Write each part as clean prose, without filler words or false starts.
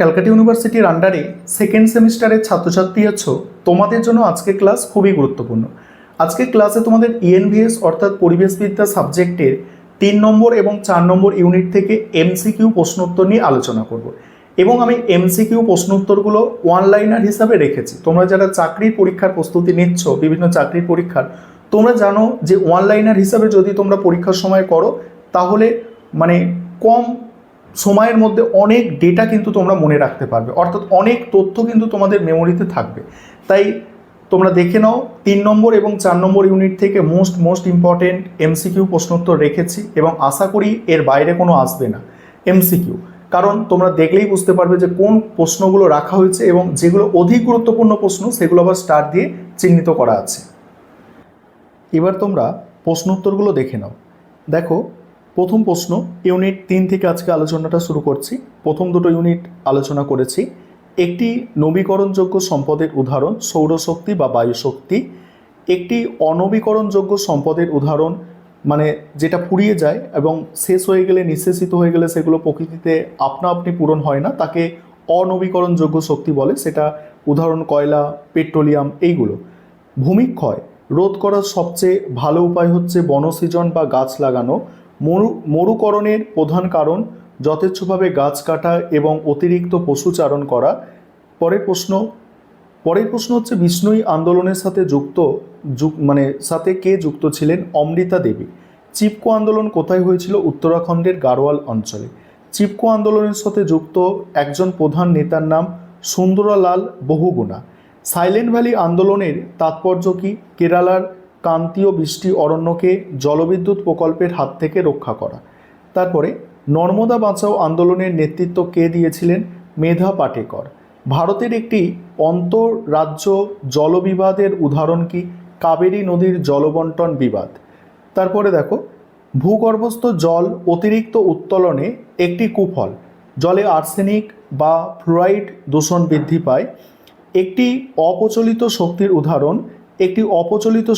ক্যালকাটা ইউনিভার্সিটির আন্ডারে সেকেন্ড সেমিস্টারের ছাত্রছাত্রী আছো, তোমাদের জন্য আজকের ক্লাস খুবই গুরুত্বপূর্ণ। আজকের ক্লাসে তোমাদের ইএনভিএস অর্থাৎ পরিবেশবিদ্যা সাবজেক্টের 3 নম্বর এবং 4 নম্বর ইউনিট থেকে এমসিকিউ প্রশ্নোত্তর নিয়ে আলোচনা করব এবং আমি এমসিকিউ প্রশ্নোত্তরগুলো ওয়ান লাইনার হিসাবে রেখেছি। তোমরা যারা চাকরির পরীক্ষার প্রস্তুতি নিচ্ছ, বিভিন্ন চাকরির পরীক্ষার, তোমরা জানো যে ওয়ান লাইনার হিসাবে যদি তোমরা পরীক্ষার সময় করো তাহলে কম সময়ের মধ্যে অনেক ডেটা কিন্তু তোমরা মনে রাখতে পারবে, অর্থাৎ অনেক তথ্য কিন্তু তোমাদের মেমোরিতে থাকবে। তাই তোমরা দেখে নাও 3 নম্বর এবং 4 নম্বর ইউনিট থেকে মোস্ট ইম্পর্টেন্ট এমসিকিউ প্রশ্নোত্তর রেখেছি এবং আশা করি এর বাইরে কোনো আসবে না এমসিকিউ, কারণ তোমরা দেখলেই বুঝতে পারবে যে কোন প্রশ্নগুলো রাখা হয়েছে এবং যেগুলো অধিক গুরুত্বপূর্ণ প্রশ্ন সেগুলো আবার স্টার দিয়ে চিহ্নিত করা আছে। এবার তোমরা প্রশ্নোত্তরগুলো দেখে নাও। দেখো, প্রথম প্রশ্ন ইউনিট 3 থেকে আজকে আলোচনাটা শুরু করছি। প্রথম দুটো ইউনিট আলোচনা করেছি। একটি নবীকরণযোগ্য সম্পদের উদাহরণ সৌরশক্তি বা বায়ুশক্তি। একটি অনবীকরণযোগ্য সম্পদের উদাহরণ যেটা ফুরিয়ে যায় এবং শেষ হয়ে গেলে, নিঃশেষিত হয়ে গেলে সেগুলো প্রকৃতিতে আপনা আপনি পূরণ হয় না, তাকে অনবীকরণযোগ্য শক্তি বলে। সেটা উদাহরণ কয়লা, পেট্রোলিয়াম এইগুলো। ভূমিক্ষয় রোধ করার সবচেয়ে ভালো উপায় হচ্ছে বনসৃজন বা গাছ লাগানো। মরুকরণের প্রধান কারণ যথেচ্ছভাবে গাছ কাটা এবং অতিরিক্ত পশুচারণ করা। পরের প্রশ্ন হচ্ছে বিষ্ণুই আন্দোলনের সাথে সাথে কে যুক্ত ছিলেন? অমৃতা দেবী। চিপকো আন্দোলন কোথায় হয়েছিল? উত্তরাখণ্ডের গাড়োয়াল অঞ্চলে। চিপকো আন্দোলনের সাথে যুক্ত একজন প্রধান নেতার নাম সুন্দরলাল বহুগুণা। সাইলেন্ট ভ্যালি আন্দোলনের তাৎপর্য কি? কেরালার ক্রান্তীয় বৃষ্টি অরণ্যকে জলবিদ্যুৎ প্রকল্পের হাত থেকে রক্ষা করা। তারপরে নর্মদা বাঁচাও আন্দোলনের নেতৃত্ব কে দিয়েছিলেন? মেধা পাটেকর। ভারতের একটি অন্তঃরাজ্য জলবিবাদের উদাহরণ কি? কাবেরী নদীর জলবন্টন বিবাদ। তারপরে দেখো, ভূগর্ভস্থ জল অতিরিক্ত উত্তোলনে একটি কুফল। জলে আর্সেনিক বা ফ্লুরাইড দূষণ বৃদ্ধি পায়। একটি অপ্রচলিত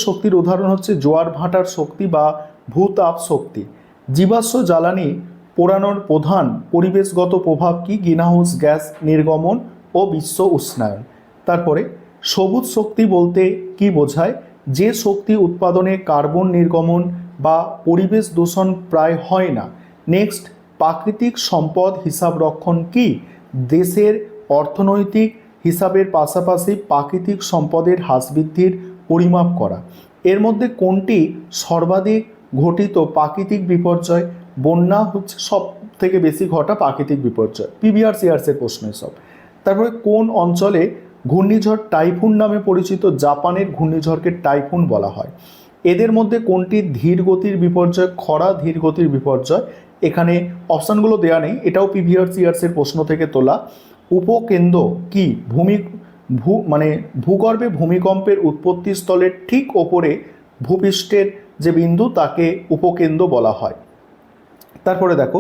শক্তির উদাহরণ হচ্ছে জোয়ার ভাটার শক্তি বা ভূতাপ শক্তি। জীবাশ্ম জ্বালানি পোড়ানোর প্রধান পরিবেশগত প্রভাব কি? গ্রিনহাউস গ্যাস নির্গমন ও বিশ্ব উষ্ণায়ন। তারপরে সবুজ শক্তি বলতে কি বোঝায়? যে শক্তি উৎপাদনে কার্বন নির্গমন বা পরিবেশ দূষণ প্রায় হয় না। নেক্সট, প্রাকৃতিক সম্পদ হিসাব রক্ষণ কি? দেশের অর্থনৈতিক হিসাবের পাশাপাশি প্রাকৃতিক সম্পদের হ্রাস বৃদ্ধির পরিমাপ করা। এর মধ্যে কোনটি সর্বাধিক ঘটিত প্রাকৃতিক বিপর্যয়? বন্যা হচ্ছে সব থেকে বেশি ঘটা প্রাকৃতিক বিপর্যয়। পিভিআরসিআরসের প্রশ্ন এসব। তারপরে কোন অঞ্চলে ঘূর্ণিঝড় টাইফুন নামে পরিচিত? জাপানের ঘূর্ণিঝড়কে টাইফুন বলা হয়। এদের মধ্যে কোনটি ধীর গতির বিপর্যয়? খরা ধীর গতির বিপর্যয়। এখানে অপশানগুলো দেওয়া নেই, এটাও পিভিআরসিআরসের প্রশ্ন থেকে তোলা। উপকেন্দ্র কি? ভূগর্ভে ভূমিকম্পের উৎপত্তি স্থলের ঠিক ওপরে ভূপৃষ্ঠের যে বিন্দু তাকে উপকেন্দ্র বলা হয়। তারপরে দেখো,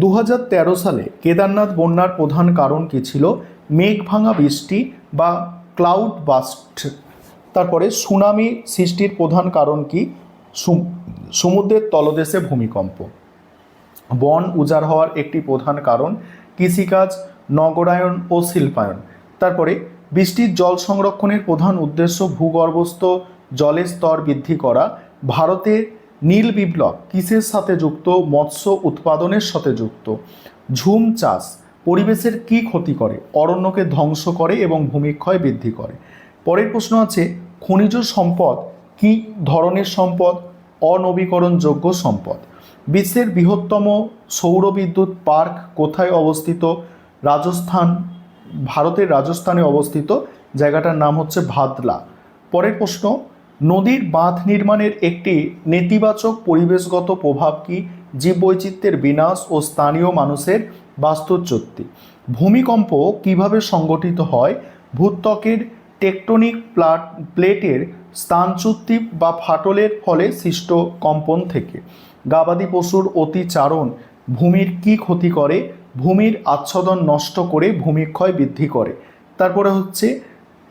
2013 সালে কেদারনাথ বন্যার প্রধান কারণ কি ছিল? মেঘ ভাঙা বৃষ্টি বা ক্লাউড বাস্ট। তারপরে সুনামি সৃষ্টির প্রধান কারণ কি? সমুদ্রের তলদেশে ভূমিকম্প। বন উজাড় হওয়ার একটি প্রধান কারণ কৃষিকাজ, নগরায়ন ও শিল্পায়ন। তারপরে বৃষ্টির জল সংরক্ষণের প্রধান উদ্দেশ্য ভূগর্ভস্থ জলের স্তর বৃদ্ধি করা। ভারতের নীল বিপ্লব কিসের সাথে যুক্ত? মৎস্য উৎপাদনের সাথে যুক্ত। ঝুম চাষ পরিবেশের কি ক্ষতি করে? অরণ্যকে ধ্বংস করে এবং ভূমিক্ষয় বৃদ্ধি করে। পরের প্রশ্ন আছে, খনিজ সম্পদ কি ধরনের সম্পদ? অনবীকরণযোগ্য সম্পদ। বিশ্বের বৃহত্তম সৌর বিদ্যুৎ পার্ক কোথায় অবস্থিত? রাজস্থান, ভারতের রাজস্থানে অবস্থিত। জায়গাটার নাম হচ্ছে ভাদলা। পরের প্রশ্ন, নদীর বাঁধ নির্মাণের একটি নেতিবাচক পরিবেশগত প্রভাব কি? জীববৈচিত্র্যের বিনাশ ও স্থানীয় মানুষের বাস্তুচ্যুতি। ভূমিকম্প কিভাবে সংগঠিত হয়? ভূত্বকের টেকটনিক প্লেটের স্থানচ্যুতি বা ফাটলের ফলে সৃষ্ট কম্পন থেকে। গবাদি পশুর অতিচারণ ভূমির কি ক্ষতি করে? ভূমির আচ্ছাদন নষ্ট করে ভূমিক্ষয় বৃদ্ধি করে। তারপরে হচ্ছে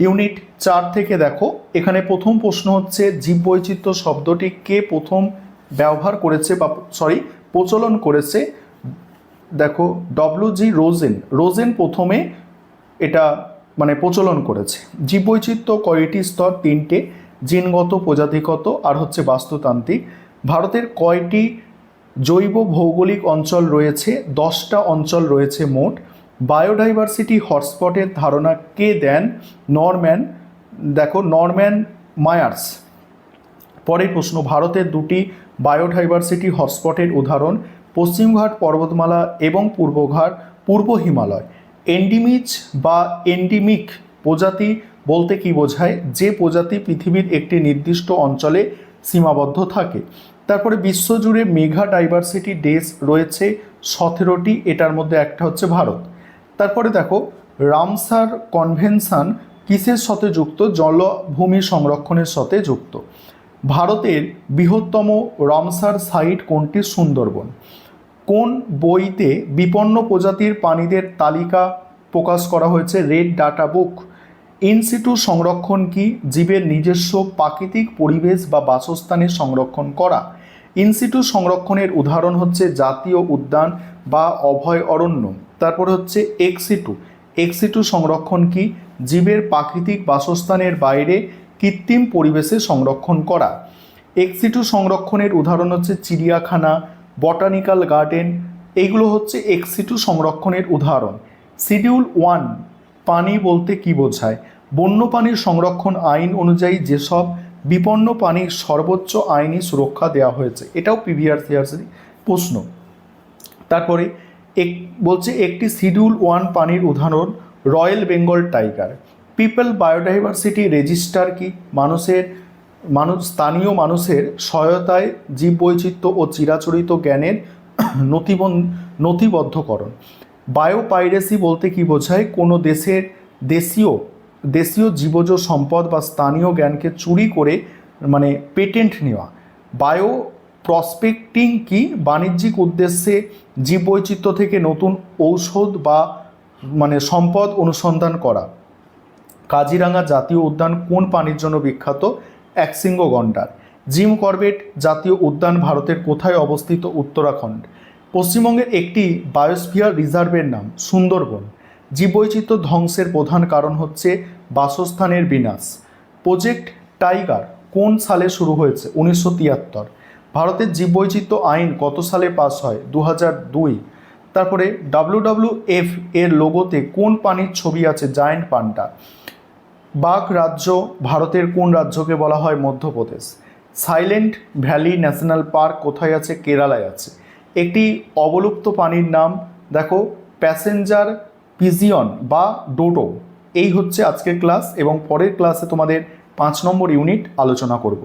ইউনিট 4 থেকে দেখো, এখানে প্রথম প্রশ্ন হচ্ছে জীববৈচিত্র্য শব্দটি কে প্রথম ব্যবহার করেছে বা প্রচলন করেছে? দেখো ডব্লিউ.জি. রোজেন প্রথমে এটা মানে প্রচলন করেছে। জীববৈচিত্র্য কয়টি স্তর? 3টে, জিনগত, প্রজাতিগত আর হচ্ছে বাস্তুতান্ত্রিক। ভারতের কয়টি জৈব ভৌগোলিক অঞ্চল রয়েছে? 10টা অঞ্চল রয়েছে মোট। বায়োডাইভার্সিটি হটস্পটের ধারণা কে দেন? Norman Myers. পরের প্রশ্ন, ভারতের দুটি বায়োডাইভার্সিটি হটস্পটের উদাহরণ? পশ্চিমঘাট পর্বতমালা এবং পূর্ব হিমালয়। এন্ডিমিজ বা এন্ডিমিক প্রজাতি বলতে কি বোঝায়? যে প্রজাতি পৃথিবীর একটি নির্দিষ্ট অঞ্চলে সীমাবদ্ধ থাকে। তারপরে বিশ্বজুড়ে মেগা ডাইভার্সিটি দেশ রয়েছে 17টি, এটার মধ্যে একটা হচ্ছে ভারত। তারপরে দেখো রামসার কনভেনশন কিসের সাথে যুক্ত? জলভূমি সংরক্ষণের সাথে যুক্ত। ভারতের বৃহত্তম রামসার সাইট কোনটি? সুন্দরবন। কোন বইতে বিপন্ন প্রজাতির প্রাণীদের তালিকা প্রকাশ করা হয়েছে? Red data book. ইনসিটু সংরক্ষণ কি? জীবের নিজস্ব প্রাকৃতিক পরিবেশ বা বাসস্থানের সংরক্ষণ করা। ইনসিটু সংরক্ষণের উদাহরণ হচ্ছে জাতীয় উদ্যান বা অভয় অরণ্য। তারপরে হচ্ছে এক্সিটু সংরক্ষণ কি? জীবের প্রাকৃতিক বাসস্থানের বাইরে কৃত্রিম পরিবেশে সংরক্ষণ করা। এক্সিটু সংরক্ষণের উদাহরণ হচ্ছে চিড়িয়াখানা, বটানিক্যাল গার্ডেন, এইগুলো হচ্ছে এক্সিটু সংরক্ষণের উদাহরণ। শিডিউল 1 পানি বলতে কি বোঝায়? বন্যপ্রাণীর সংরক্ষণ আইন অনুযায়ী যেসব বিপন্ন প্রাণীর সর্বোচ্চ আইনি সুরক্ষা দেওয়া হয়েছে। এটাও প্রিভিয়াস প্রশ্ন। তারপরে বলছে একটি শিডিউল 1 প্রাণীর উদাহরণ royal Bengal tiger. People biodiversity register কি? স্থানীয় মানুষের সহায়তায় জীববৈচিত্র্য ও চিরাচরিত জ্ঞানের নথিবদ্ধকরণ। বায়োপাইরেসি বলতে কি বোঝায়? কোনো দেশের দেশীয় জীবজ সম্পদ বা স্থানীয় জ্ঞানকে চুরি করে মানে পেটেন্ট নেওয়া। বায়ো প্রসপেক্টিং কি? বাণিজ্যিক উদ্দেশ্যে জীববৈচিত্র্য থেকে নতুন ঔষধ বা সম্পদ অনুসন্ধান করা। কাজিরাঙা জাতীয় উদ্যান কোন প্রাণীর জন্য বিখ্যাত? একশৃঙ্গ গন্ডার। জিম করবেট জাতীয় উদ্যান ভারতের কোথায় অবস্থিত? উত্তরাখণ্ড। পশ্চিমবঙ্গের একটি বায়োস্ফিয়ার রিজার্ভের নাম সুন্দরবন। জীববৈচিত্র্য ধ্বংসের প্রধান কারণ হচ্ছে বাসস্থানের বিনাশ। প্রজেক্ট টাইগার কোন সালে শুরু হয়েছে? 1973। ভারতের জীববৈচিত্র্য আইন কত সালে পাস হয়? 2002। তারপরে WWF এর লোগোতে কোন প্রাণীর ছবি আছে? জায়ান্ট পান্ডা। বাঘ রাজ্য ভারতের কোন রাজ্যকে বলা হয়? Madhya Pradesh. Silent valley national park কোথায় আছে? কেরালায় আছে। একটি অবলুপ্ত প্রাণীর নাম দেখো প্যাসেঞ্জার পিজিয়ন বা ডোডো। এই হচ্ছে আজকের ক্লাস এবং পরের ক্লাসে তোমাদের 5 নম্বর ইউনিট আলোচনা করব।